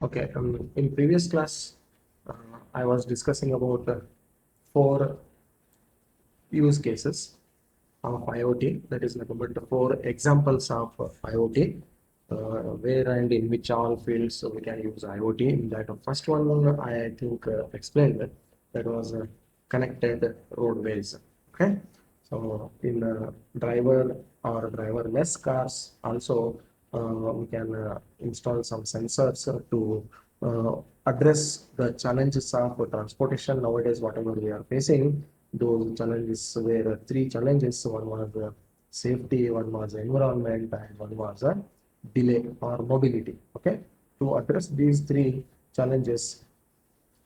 Okay, in previous class, uh, I was discussing about four use cases of IoT. That is like about the four examples of IoT, where and in which all fields we can use IoT. In that first one, I think explained that was connected roadways. Okay, so in driver or driverless cars, also we can install some sensors to address the challenges of transportation nowadays. Whatever we are facing, those challenges were three challenges. One was safety, one was environment, and one was delay or mobility. Okay, to address these three challenges,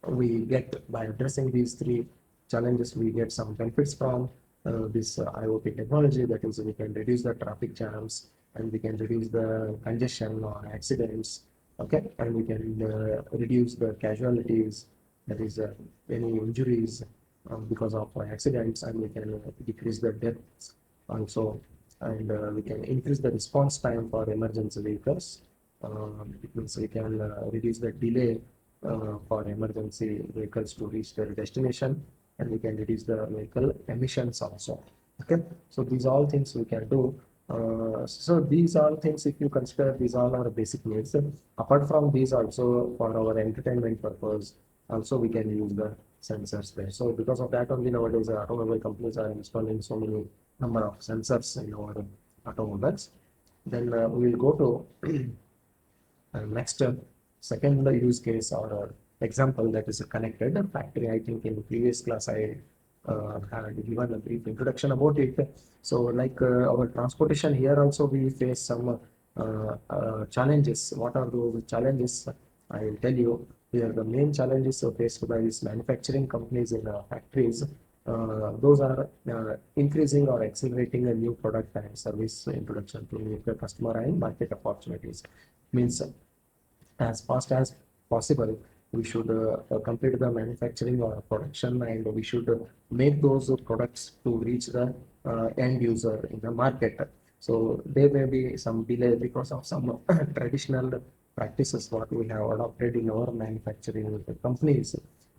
we get by addressing these three challenges, we get some benefits from this IoT technology. That is, we can reduce the traffic jams and we can reduce the congestion or accidents. Okay, and we can reduce the casualties, that is, any injuries because of accidents, and we can decrease the deaths also, and we can increase the response time for emergency vehicles. It means we can reduce the delay for emergency vehicles to reach their destination, and we can reduce the vehicle emissions also. Okay, so these all things we can do. So these all things, if you consider, these all are basic needs. Apart from these, also for our entertainment purpose, also we can use the sensors there. So because of that only nowadays automobile companies are installing so many number of sensors in our automobiles. Then we will go to next, second use case or example, that is a connected factory. I think in previous class I had given a brief introduction about it. So like our transportation here also we face some challenges. What are those challenges? I will tell you. Here the main challenges faced by these manufacturing companies in factories, those are increasing or accelerating a new product and service introduction to meet the customer and market opportunities. Means as fast as possible, we should complete the manufacturing or production, and we should make those products to reach the end user in the market. So there may be some delay because of some traditional practices what we have adopted in our manufacturing companies.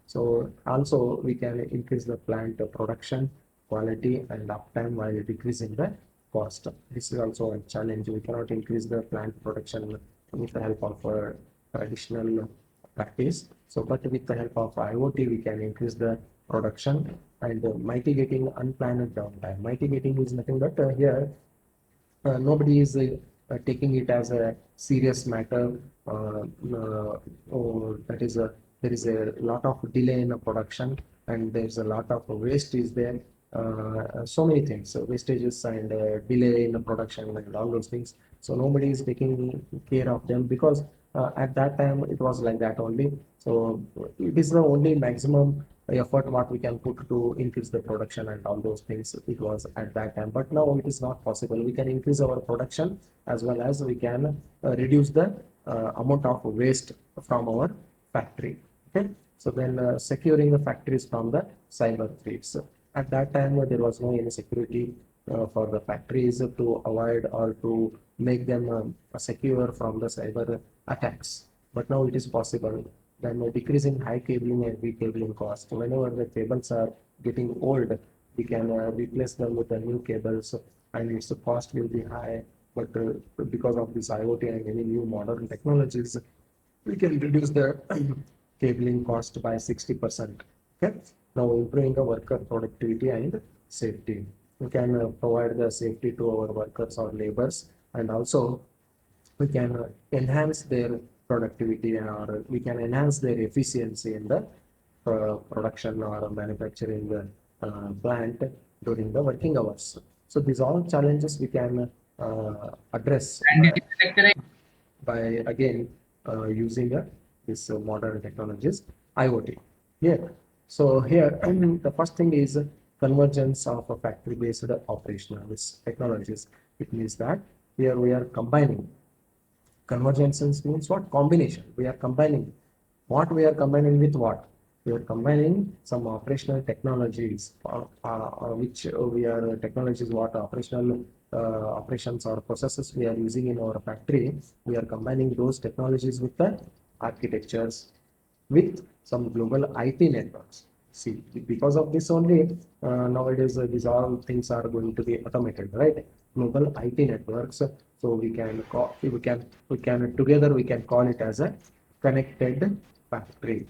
So also we can increase the plant production quality and uptime while decreasing the cost. This is also a challenge. We cannot increase the plant production with the help of traditional practice. So, but with the help of IoT, we can increase the production and mitigating unplanned downtime. Mitigating is nothing but here nobody is taking it as a serious matter. Or that is a there is a lot of delay in the production, and there's a lot of waste is there. So many things, so wastages and delay in the production and all those things. So nobody is taking care of them because at that time it was like that only. So it is the only maximum effort what we can put to increase the production and all those things. It was at that time, but now it is not possible. We can increase our production as well as we can reduce the amount of waste from our factory. Okay, so then securing the factories from the cyber threats. At that time there was no any security for the factories to avoid or to make them secure from the cyber attacks, but now it is possible. Then decreasing high cabling and recabling cost. Whenever the cables are getting old, we can replace them with the new cables, and its cost will be high. But because of this IoT and any new modern technologies, we can reduce the cabling cost by 60%. Okay. Now improving the worker productivity and safety. We can provide the safety to our workers or laborers, and also we can enhance their productivity, or we can enhance their efficiency in the production or manufacturing plant during the working hours. So these all challenges we can address And it is connected. by again using this modern technologies, IoT. Yeah. So here the first thing is convergence of a factory-based operational technologies. It means that here we are combining. Convergence means what? Combination. We are combining. What we are combining with what? We are combining some operational technologies, which we are technologies what operational operations or processes we are using in our factory. We are combining those technologies with the architectures with some global IT networks. See, because of this only, nowadays these all things are going to be automated, right? Global IT networks. So we can together we can call it as a connected factory.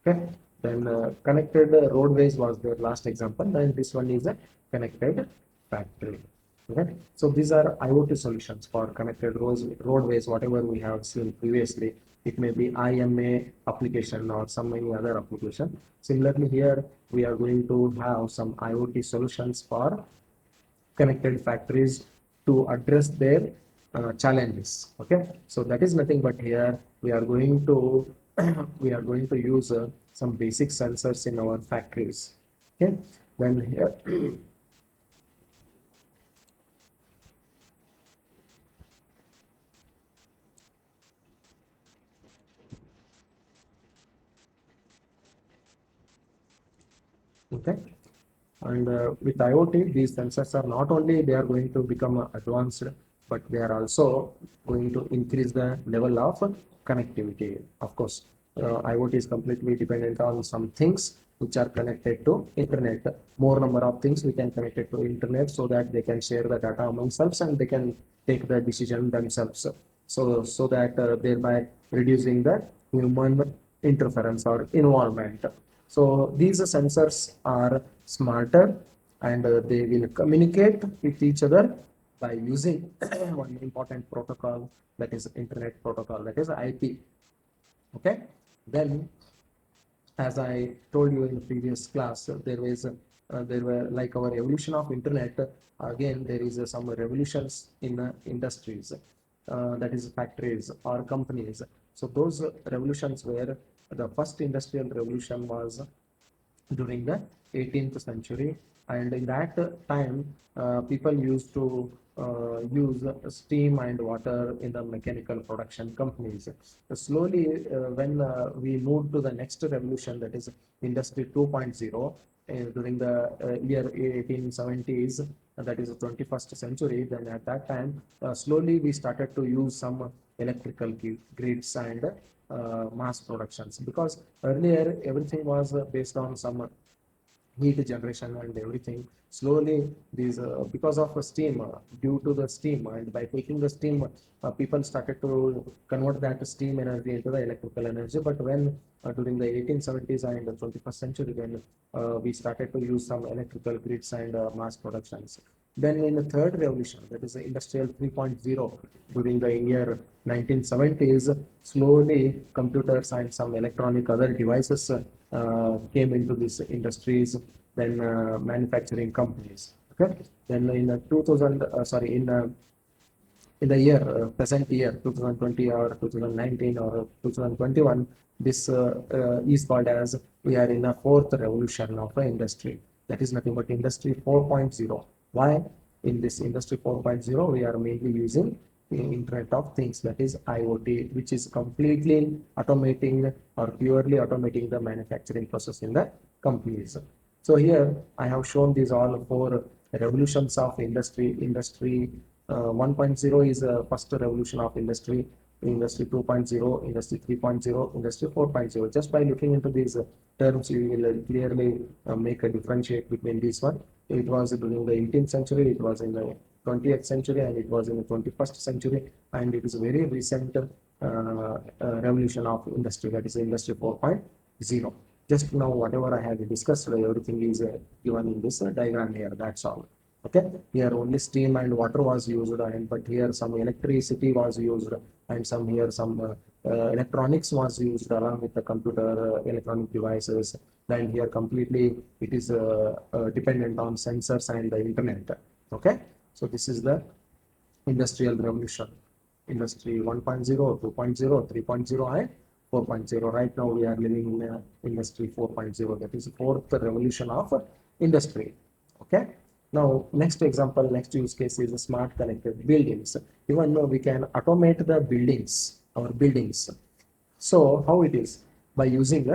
Okay. Then connected roadways was the last example. Then this one is a connected factory. Okay. So these are IoT solutions for connected roadways, whatever we have seen previously. It may be IMA application or some any other application. Similarly, here we are going to have some IoT solutions for connected factories to address their challenges. Okay, so that is nothing but here we are going to we are going to use some basic sensors in our factories. Okay, then here okay. And with IoT, these sensors are not only they are going to become advanced, but they are also going to increase the level of connectivity. Of course, IoT is completely dependent on some things which are connected to internet. More number of things we can connect it to internet so that they can share the data among themselves and they can take the decision themselves. So that thereby reducing the human interference or involvement. So these sensors are smarter and they will communicate with each other by using one important protocol, that is internet protocol, that is IP. Okay. Then as I told you in the previous class, there were like our evolution of internet. Again, there is some revolutions in industries, that is factories or companies. So those revolutions were the first industrial revolution was during the 18th century, and in that time people used to use steam and water in the mechanical production companies. Slowly when we moved to the next revolution, that is industry 2.0, during the year 1870s, that is the 21st century, then at that time slowly we started to use some electrical grids and mass productions, because earlier everything was based on some heat generation and everything. Slowly these because of steam, due to the steam, and by taking the steam, people started to convert that steam energy into the electrical energy. But when during the 1870s and the 21st century, when we started to use some electrical grids and mass productions. Then in the third revolution, that is the industrial 3.0, during the year 1970s, slowly computers and some electronic other devices came into these industries, then manufacturing companies. Okay. Then in 2000, sorry, in the year present year 2020 or 2019 or 2021, this is called as we are in a fourth revolution of the industry. That is nothing but industry 4.0. Why? In this industry 4.0, we are mainly using the internet of things, that is IoT, which is completely automating or purely automating the manufacturing process in the companies. So here I have shown these all four revolutions of industry. Industry 1.0 is the first revolution of industry. Industry 2.0, Industry 3.0, Industry 4.0. Just by looking into these terms, you will clearly make a differentiate between these one. It was during the 18th century, it was in the 20th century, and it was in the 21st century, and it is a very recent revolution of industry, that is Industry 4.0. Just now, whatever I have discussed, everything is given in this diagram here. That's all. Okay. Here only steam and water was used, and but here some electricity was used, and some here some electronics was used along with the computer electronic devices. Then here completely it is dependent on sensors and the internet. Okay. So this is the industrial revolution. Industry 1.0, 2.0, 3.0, and 4.0. Right now we are living in industry 4.0. That is the fourth revolution of industry. Okay. Now, next example, next use case is smart connected buildings. Even though we can automate the buildings, our buildings. So how it is? By using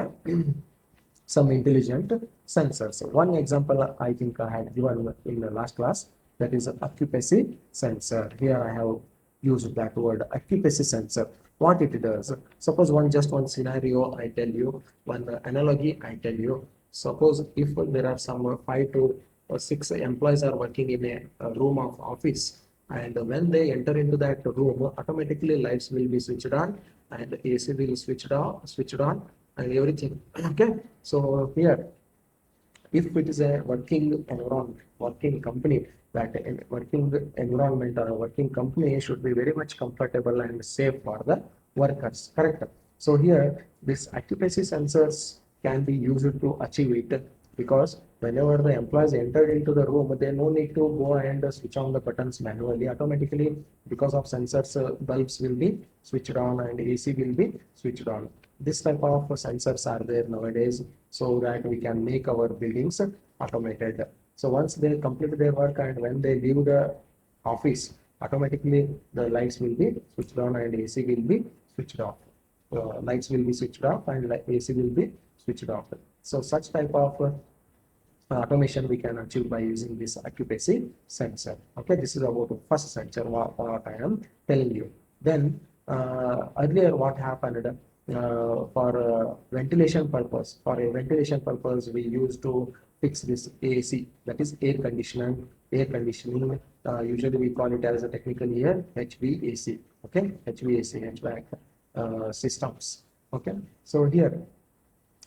some intelligent sensors. One example I think I had given in the last class, that is occupancy sensor. Here I have use that word occupancy sensor. What it does, suppose one scenario I tell you, one analogy I tell you. Suppose if there are some 5 to 6 employees are working in a room of office, and when they enter into that room, automatically lights will be switched on and AC will switched on and everything. Okay, so here, if it is a working environment, working company, that working environment or a working company should be very much comfortable and safe for the workers, correct? So here, this occupancy sensors can be used to achieve it, because whenever the employees enter into the room, they no need to go and switch on the buttons manually. Automatically, because of sensors, bulbs will be switched on and AC will be switched on. This type of sensors are there nowadays, so that we can make our buildings automated. So once they complete their work and when they leave the office, automatically the lights will be switched on and AC will be switched off. Lights will be switched off and AC will be switched off. So such type of automation we can achieve by using this occupancy sensor. Okay, this is about the first sensor what I am telling you. Then earlier what happened, for ventilation purpose, for a ventilation purpose, we used to fix this AC, that is air conditioning. Air conditioning, usually we call it as a technical here HVAC. Okay, HVAC, HVAC systems. Okay, so here,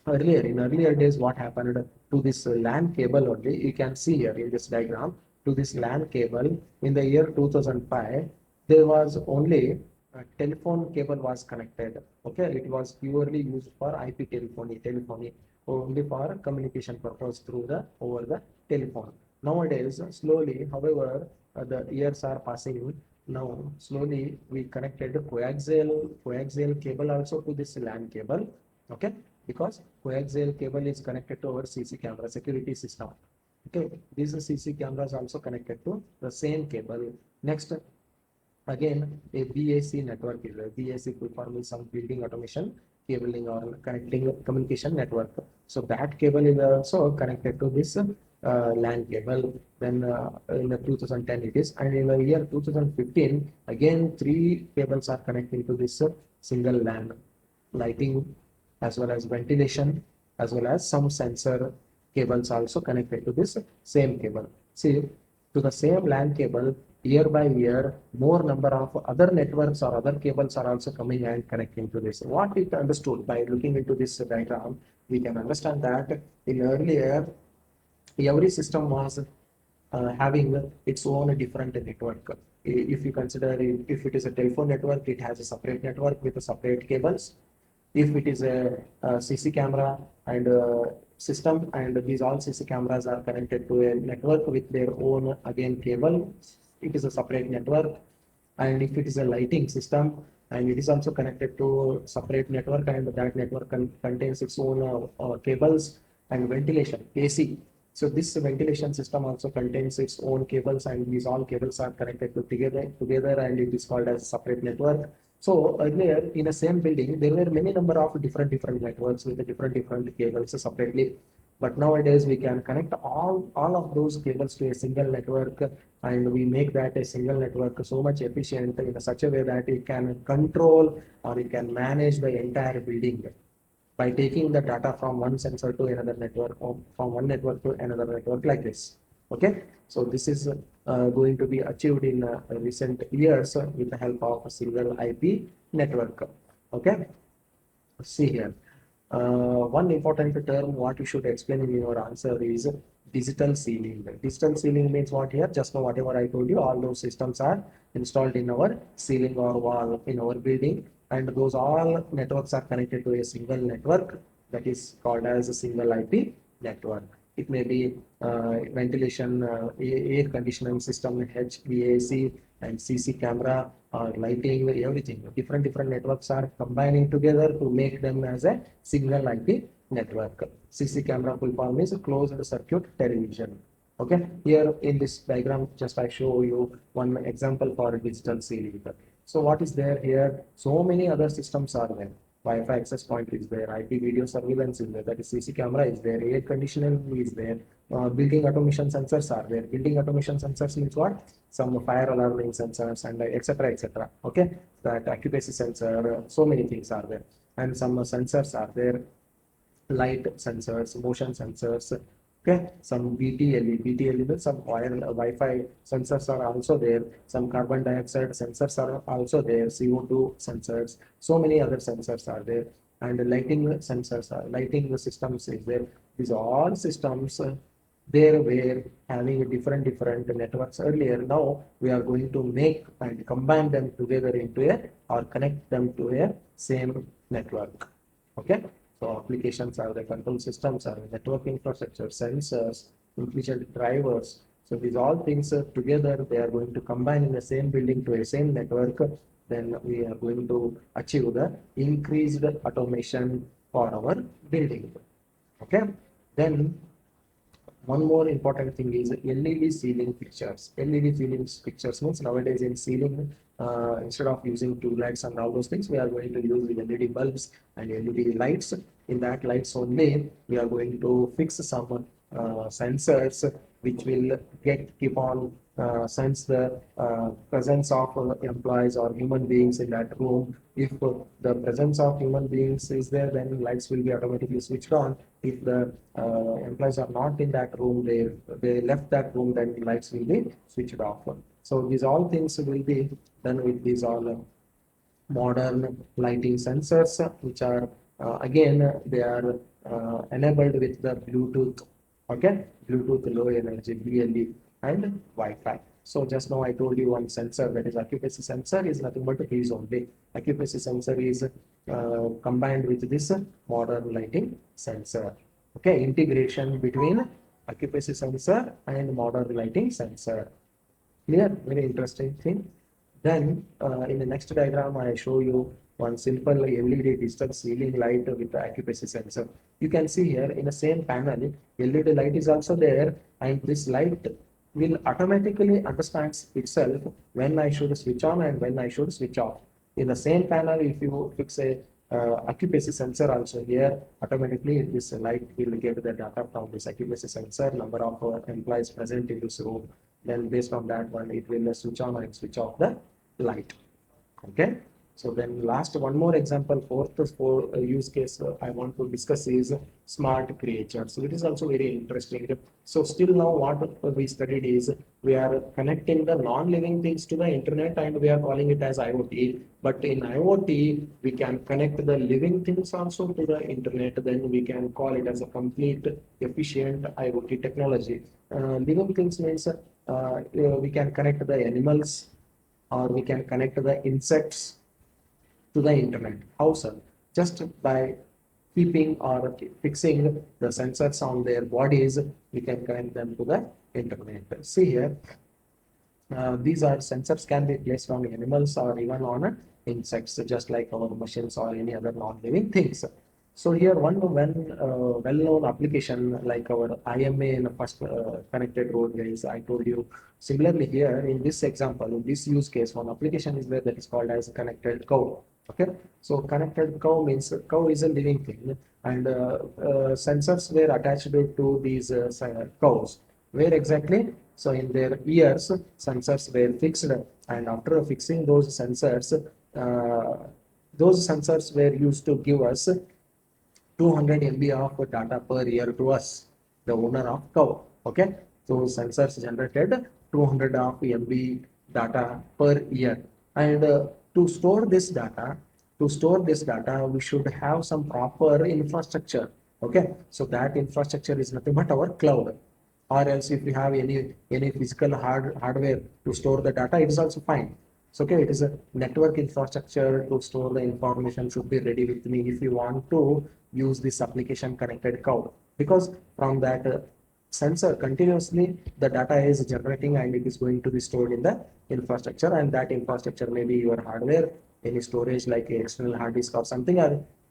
in earlier days, what happened to this LAN cable only, you can see here in this diagram, to this LAN cable in the year 2005, there was only a telephone cable was connected. Okay, it was purely used for IP telephony, only for communication purpose through the over the telephone. Nowadays, slowly, however, the years are passing. Now, slowly, we connected coaxial cable also to this LAN cable. Okay, because coaxial cable is connected to our CC camera security system. Okay, these CC cameras also connected to the same cable. Next, again, a BAC network is a BAC full form is some building automation cabling or connecting communication network. So that cable is also connected to this LAN cable. Then in the 2010 it is, and in the year 2015, again 3 cables are connecting to this single LAN, lighting as well as ventilation, as well as some sensor cables also connected to this same cable. See, to the same LAN cable, year by year, more number of other networks or other cables are also coming and connecting to this. What it understood by looking into this diagram, we can understand that in earlier, every system was having its own different network. If you consider if it is a telephone network, it has a separate network with a separate cables. If it is a CC camera and system, and these all CC cameras are connected to a network with their own again cable, it is a separate network. And if it is a lighting system, and it is also connected to separate network, and that network contains its own cables. And ventilation, AC, so this ventilation system also contains its own cables, and these all cables are connected together, and it is called as separate network. So earlier in a same building, there were many number of different networks with the different cables separately. But nowadays we can connect all of those cables to a single network, and we make that a single network so much efficient in such a way that it can control or it can manage the entire building by taking the data from one sensor to another network, or from one network to another network, like this. Okay, so this is going to be achieved in recent years with the help of a single IP network. Okay, see here. One important term what you should explain in your answer is digital ceiling. Digital ceiling means what here? Just now whatever I told you, all those systems are installed in our ceiling or wall in our building, and those all networks are connected to a single network that is called as a single IP network. It may be ventilation, air conditioning system, HVAC, and CC camera or lighting, everything. Different networks are combining together to make them as a single IP network. CC camera full form is closed circuit television. Okay, here in this diagram, just I show you one example for digital ceiling. So what is there here? So many other systems are there. Wi-Fi access point is there, IP video surveillance is there, that is CC camera is there, air conditioning is there, building automation sensors are there. Building automation sensors means what? Some fire alarming sensors and etc. etc. Okay, that occupancy sensor, so many things are there, and some sensors are there, light sensors, motion sensors. Okay, some BTLE means some Wi-Fi sensors are also there. Some carbon dioxide sensors are also there. CO2 sensors. So many other sensors are there, and the lighting sensors are lighting systems is there. These all systems there were having different networks earlier. Now we are going to make and combine them together into a or connect them to a same network. Okay. So applications are the control systems, are the network infrastructure, sensors, intelligent drivers. So these all things together, they are going to combine in the same building to a same network. Then we are going to achieve the increased automation for our building. Okay. Then one more important thing is LED ceiling fixtures. LED ceiling fixtures means nowadays in ceiling, instead of using tube lights and all those things, we are going to use LED bulbs and LED lights. In that lights only, we are going to fix some sensors which will keep on sense the presence of employees or human beings in that room. If the presence of human beings is there, then lights will be automatically switched on. If the employees are not in that room, they left that room, then lights will be switched off. So these all things will be done with these all modern lighting sensors, which are again they are enabled with the Bluetooth. Okay, Bluetooth low energy BLE and Wi-Fi. So just now I told you one sensor, that is occupancy sensor, is nothing but these only. Occupancy sensor is combined with this modern lighting sensor. Okay, integration between occupancy sensor and modern lighting sensor. Clear? Very interesting thing. Then in the next diagram, I show you one simple LED digital ceiling light with the occupancy sensor. You can see here in the same panel, LED light is also there, and this light will automatically understands itself when I should switch on and when I should switch off. In the same panel, if you fix a occupancy sensor also here, automatically this light will get the data from this occupancy sensor, number of employees present in this room. Then based on that one, it will switch on and switch off the light. Okay. So then last one more example, fourth use case I want to discuss is smart creature. So it is also very interesting. So still now what we studied is we are connecting the non-living things to the internet and we are calling it as IoT. But in IoT, we can connect the living things also to the internet. Then we can call it as a complete efficient IoT technology. Living things means we can connect the animals or we can connect the insects to the internet. How, sir? Just by keeping or fixing the sensors on their bodies, we can connect them to the internet. See here, these are sensors can be placed on animals or even on insects, just like our machines or any other non-living things. So here one well-known application like our IMA in the first connected roadways, I told you. Similarly here in this example, in this use case, one application is there that is called as connected cow. Okay, so connected cow means cow is a living thing, and sensors were attached to these cows. Where exactly? So in their ears, sensors were fixed, and after fixing those sensors were used to give us 200 MB of data per year to us, the owner of cow. Okay, so sensors generated 200 of MB data per year, and to store this data, we should have some proper infrastructure. Okay, so that infrastructure is nothing but our cloud. Or else if we have any physical hardware to store the data, it is also fine. So okay, it is a network infrastructure to store the information should be ready with me if you want to use this application connected cloud, because from that sensor continuously the data is generating and it is going to be stored in the infrastructure, and that infrastructure may be your hardware, any storage like a external hard disk or something,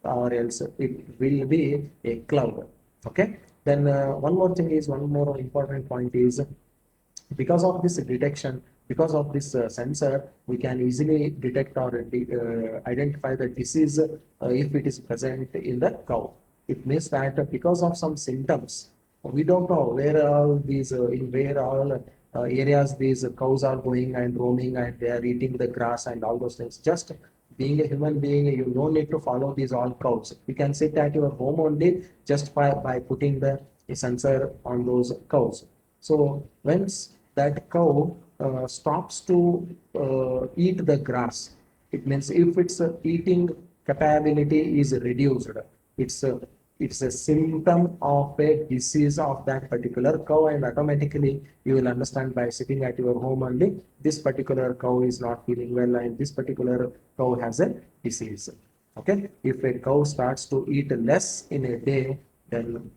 or else it will be a cloud. Okay, then one more important point is because of this detection, Because of this sensor, we can easily detect or identify the disease if it is present in the cow. It means that because of some symptoms, we don't know where all these, in where all areas these cows are going and roaming and they are eating the grass and all those things. Just being a human being, you don't need to follow these all cows. You can sit at your home only just by putting the sensor on those cows. So once that cow stops to eat the grass, it means if its eating capability is reduced, it's a it's a symptom of a disease of that particular cow, and automatically you will understand by sitting at your home only this particular cow is not feeling well and this particular cow has a disease. Okay, if a cow starts to eat less in a day, then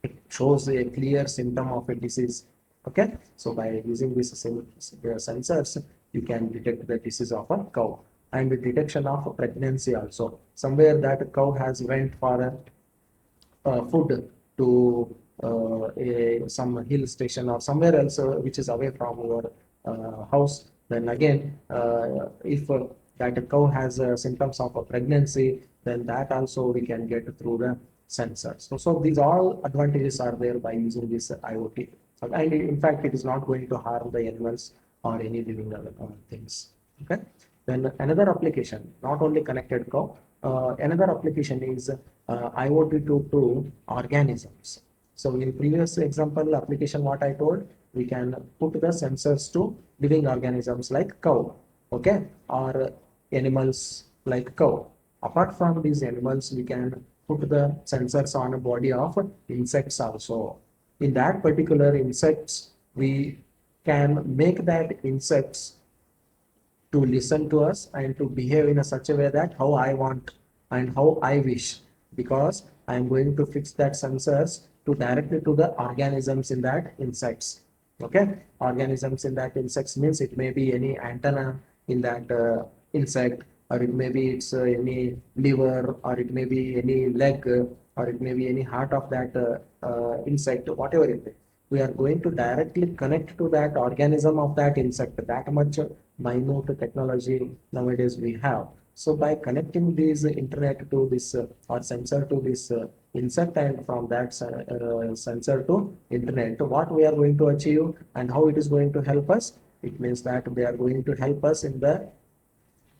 it shows a clear symptom of a disease. Okay, so by using these sensors, you can detect the disease of a cow. And the detection of pregnancy also. Somewhere that cow has went for a food to some hill station or somewhere else which is away from your house, then again, if that cow has symptoms of a pregnancy, then that also we can get through the sensors. So these all advantages are there by using this IoT. And in fact, it is not going to harm the animals or any living things. Okay. Then another application, not only connected cow, another application is IoT to organisms. So in previous example application, what I told, we can put the sensors to living organisms like cow, okay, or animals like cow. Apart from these animals, we can put the sensors on a body of insects also. In that particular insects, we can make that insects to listen to us and to behave in a such a way that how I want and how I wish, because I am going to fix that sensors to directly to the organisms in that insects. Okay, organisms in that insects means it may be any antenna in that insect, or it may be it's any liver, or it may be any leg, or it may be any heart of that insect, whatever it is. We are going to directly connect to that organism of that insect. That much minute technology nowadays we have. So by connecting this internet to this or sensor to this insect, and from that sensor to internet, what we are going to achieve and how it is going to help us, it means that they are going to help us in the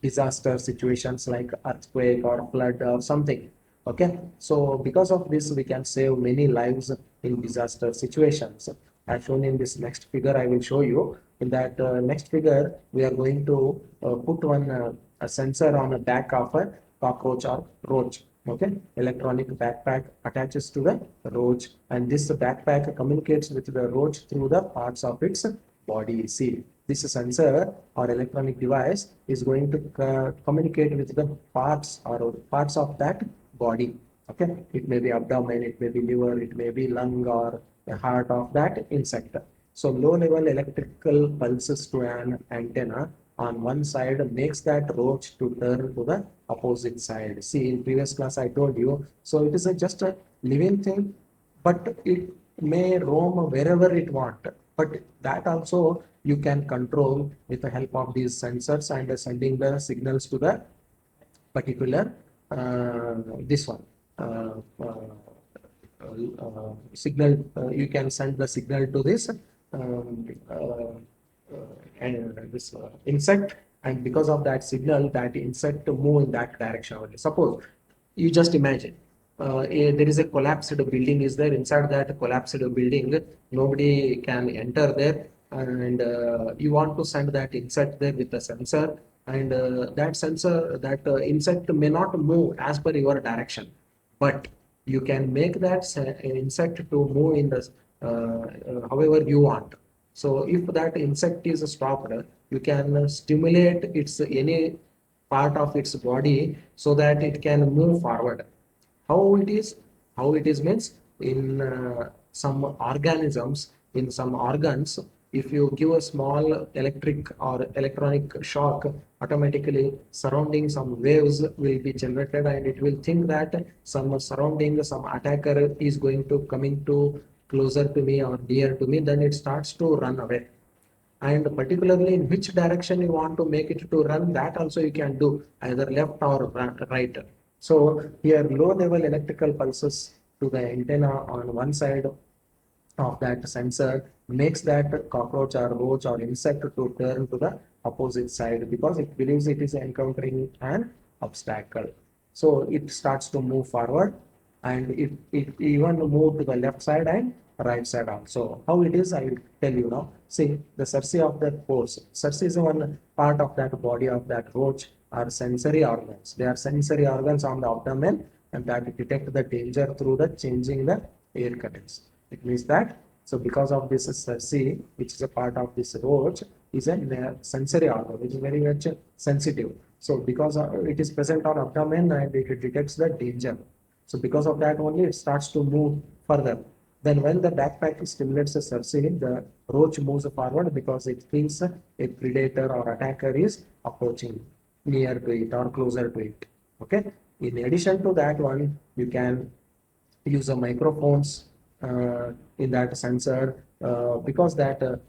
disaster situations like earthquake or flood or something. Okay, so because of this we can save many lives in disaster situations. As shown in this next figure, I will show you. In that next figure, we are going to put one a sensor on the back of a cockroach or roach. Okay, electronic backpack attaches to the roach, and this backpack communicates with the roach through the parts of its body. See, this sensor or electronic device is going to communicate with the parts or parts of that body. Okay, it may be abdomen, it may be liver, it may be lung or the heart of that insect. So low level electrical pulses to an antenna on one side makes that roach to turn to the opposite side. See, in previous class I told you, so it is just a living thing, but it may roam wherever it want. But that also you can control with the help of these sensors and sending the signals to the particular this one signal. You can send the signal to this and this insect, and because of that signal, that insect to move in that direction only. Suppose you just imagine there is a collapsed building is there. Inside that collapsed building, nobody can enter there, and you want to send that insect there with the sensor, and that sensor, that insect may not move as per your direction, but you can make that insect to move in the however you want. So if that insect is stopped, you can stimulate its any part of its body so that it can move forward. How it is? How it is means in some organisms, in some organs, if you give a small electric or electronic shock, automatically surrounding some waves will be generated, and it will think that some surrounding, some attacker is going to coming to closer to me or near to me, then it starts to run away. and particularly in which direction you want to make it to run, that also you can do either left or right. So here low level electrical pulses to the antenna on one side of that sensor makes that cockroach or roach or insect to turn to the opposite side because it believes it is encountering an obstacle. So it starts to move forward, and it even move to the left side and right side also. How it is, I will tell you now. See, the cerci of that pores. Cerci is one part of that body of that roach are sensory organs. They are sensory organs on the abdomen, and that detect the danger through the changing the air currents. It means that, so because of this cerci, which is a part of this roach, is a sensory organ, which is very much sensitive. So because it is present on abdomen and it detects the danger. So because of that only it starts to move further. Then when the backpack stimulates the cerci, the roach moves forward because it thinks a predator or attacker is approaching near to it or closer to it. Okay. In addition to that one, you can use a microphones in that sensor because that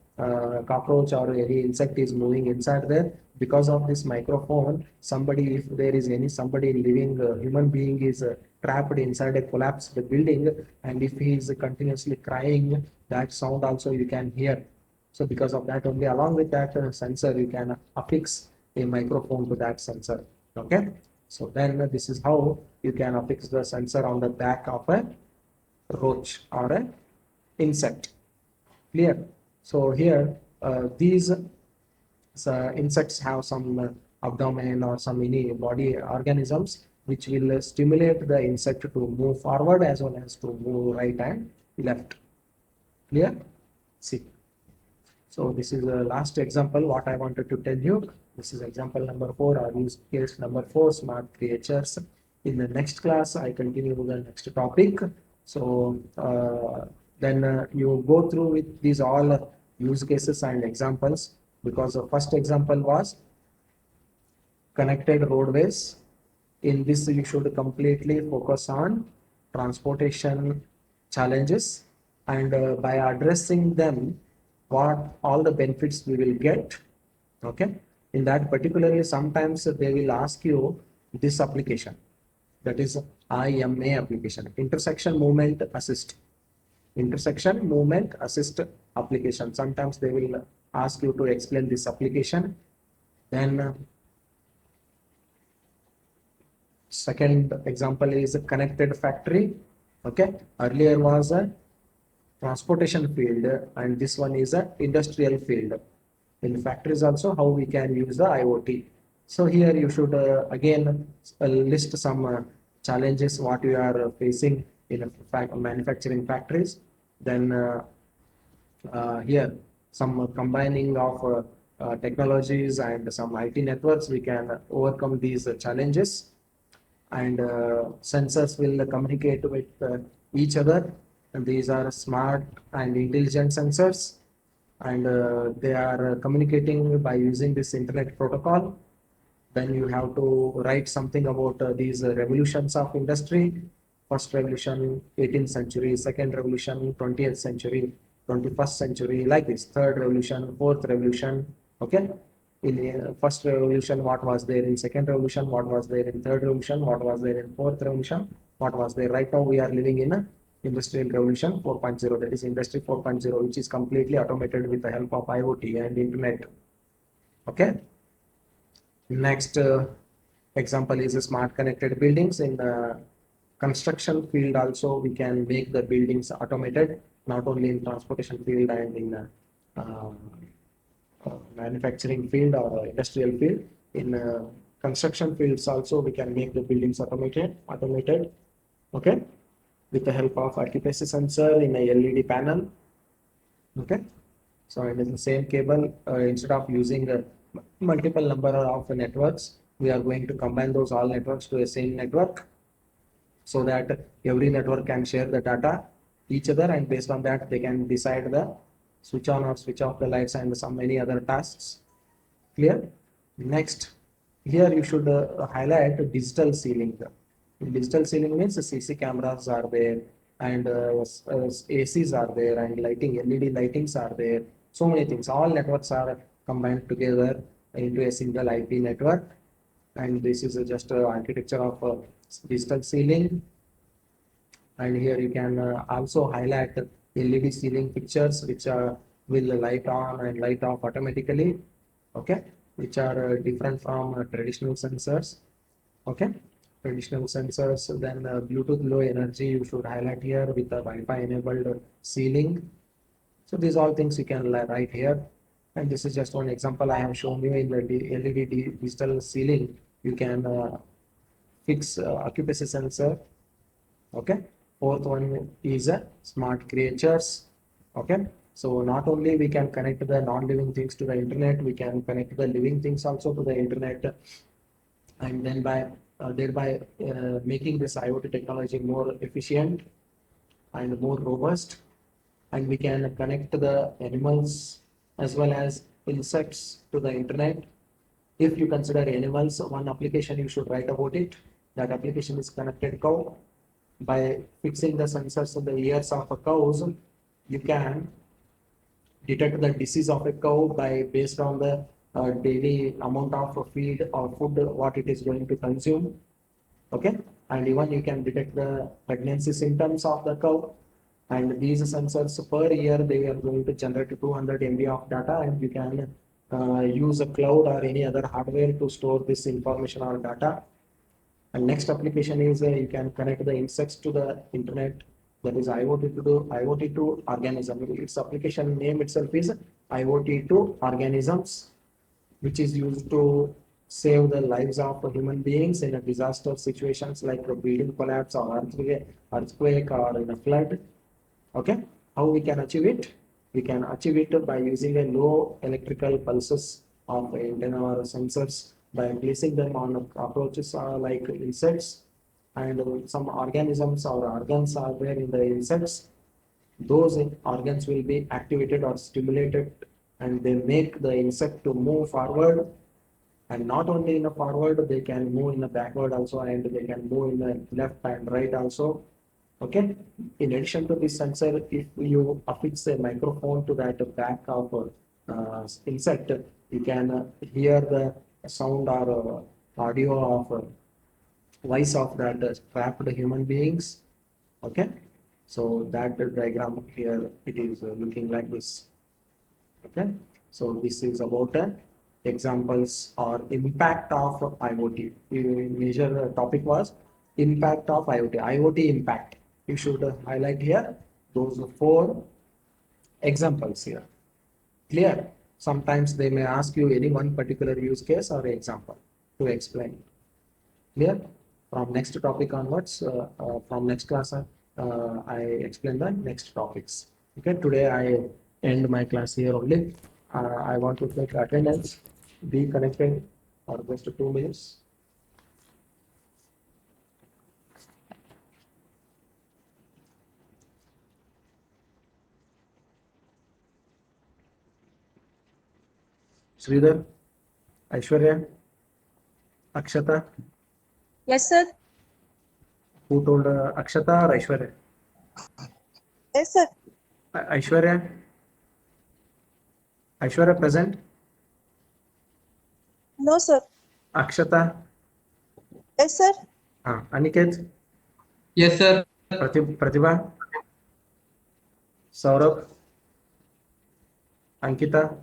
cockroach or any insect is moving inside there. Because of this microphone, somebody, if there is any somebody living human being is trapped inside a collapsed building, and if he is continuously crying, that sound also you can hear. So because of that only, along with that sensor, you can affix a microphone to that sensor. Okay. So then this is how you can affix the sensor on the back of a roach or an insect. Clear? So here, these insects have some abdomen or some any body organisms which will stimulate the insect to move forward as well as to move right and left. Clear? See. So this is the last example what I wanted to tell you. This is example number 4 or use case number 4, smart creatures. In the next class, I continue with the next topic. So then you go through with these all use cases and examples, because the first example was connected roadways. In this, you should completely focus on transportation challenges, and by addressing them, what all the benefits we will get. Okay. In that particularly, sometimes they will ask you this application, that is IMA application, intersection movement assist. Intersection movement assist application. Sometimes they will ask you to explain this application. Then second example is a connected factory. Okay. Earlier was a transportation field, and this one is a industrial field. In factories also, how we can use the IoT. So here you should again list some challenges what you are facing in a manufacturing factories. Then here some combining of technologies and some IT networks, we can overcome these challenges. And sensors will communicate with each other, and these are smart and intelligent sensors, and they are communicating by using this internet protocol. Then you have to write something about these revolutions of industry. First revolution 18th century, second revolution 20th century, 21st century, like this, third revolution, fourth revolution. Okay. In first revolution, what was there in second revolution, what was there in third revolution, what was there in fourth revolution, what was there. Right now we are living in a industrial revolution 4.0, that is industry 4.0, which is completely automated with the help of IoT and internet. Okay. Next example is smart connected buildings. In construction field also, we can make the buildings automated, not only in transportation field and in manufacturing field or industrial field. In construction fields also, we can make the buildings automated. Okay. With the help of occupancy sensor in a LED panel. Okay. So it is the same cable. Instead of using multiple number of networks, we are going to combine those all networks to a same network, so that every network can share the data each other, and based on that they can decide the switch on or switch off the lights and some many other tasks. Clear? Next, here you should highlight digital ceiling. Digital ceiling means CC cameras are there, and ACs are there, and lighting, LED lightings are there. So many things. All networks are combined together into a single IP network. And this is just architecture of digital ceiling. And here you can also highlight LED ceiling pictures which will light on and light off automatically. Okay, which are different from traditional sensors. Okay, traditional sensors. Then Bluetooth low energy you should highlight here with the Wi-Fi enabled ceiling. So these all things you can write here. And this is just one example I have shown you in the LED digital ceiling. You can fix occupancy sensor. Okay. Fourth one is smart creatures. Okay. So not only we can connect the non-living things to the internet, we can connect the living things also to the internet, and then by thereby making this IoT technology more efficient and more robust. And we can connect the animals as well as insects to the internet. If you consider animals, one application you should write about it. That application is connected cow. By fixing the sensors in the ears of a cows, you can detect the disease of a cow by based on the daily amount of feed or food what it is going to consume. Okay, and even you can detect the pregnancy symptoms of the cow. And these sensors per year they are going to generate 200 MB of data, and you can use a cloud or any other hardware to store this information or data. And next application is you can connect the insects to the internet. That is IoT to organism. Its application name itself is IoT to organisms, which is used to save the lives of human beings in a disaster situations like a building collapse or earthquake or in a flood. Okay, how we can achieve it? We can achieve it by using a low electrical pulses of antenna or sensors by placing them on approaches like insects, and some organisms or organs are there in the insects. Those organs will be activated or stimulated, and they make the insect to move forward. And not only in a forward, they can move in a backward also, and they can move in the left and right also. Okay. In addition to this sensor, if you affix a microphone to that back of insect, you can hear the sound or audio of voice of that trapped human beings. Okay. So that diagram here, it is looking like this. Okay. So this is about examples or impact of IoT. The major topic was impact of IoT. IoT impact. You should highlight here those four examples here. Clear? Sometimes they may ask you any one particular use case or example to explain. Clear? From next topic onwards, from next class, I explain the next topics. Okay, today I end my class here only. I want to take attendance. Be connected for just 2 minutes. Sridhar, Aishwarya, Akshata. Yes, sir. Who told Akshata or Aishwarya? Yes, sir. Aishwarya? Aishwarya present? No, sir. Akshata? Yes, sir. Aniket? Yes, sir. Pratibha? Saurabh? Ankita?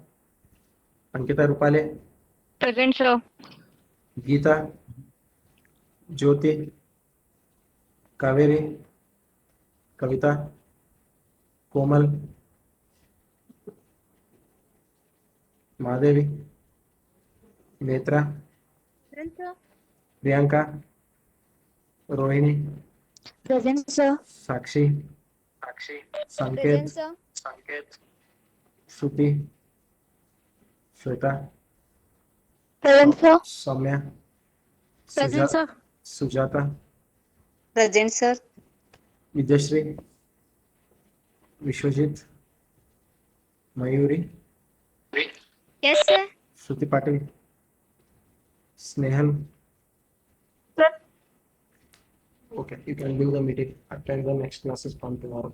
Ankita Rupale? Present, sir. Geeta? Jyoti? Kaveri? Kavita? Komal? Mahadevi? Netra? Present, sir. Priyanka? Rohini? Present, sir. Sakshi? Present, Sanket? sir. Shruti? Shweta? Present, sir. Soumya? Present, sir. Sujata? Present, sir. Vidyashri? Vishwajit? Mayuri? Yes, sir. Shruti Patil? Snehal? Sir. Okay, you can leave the meeting. Attend the next classes from tomorrow.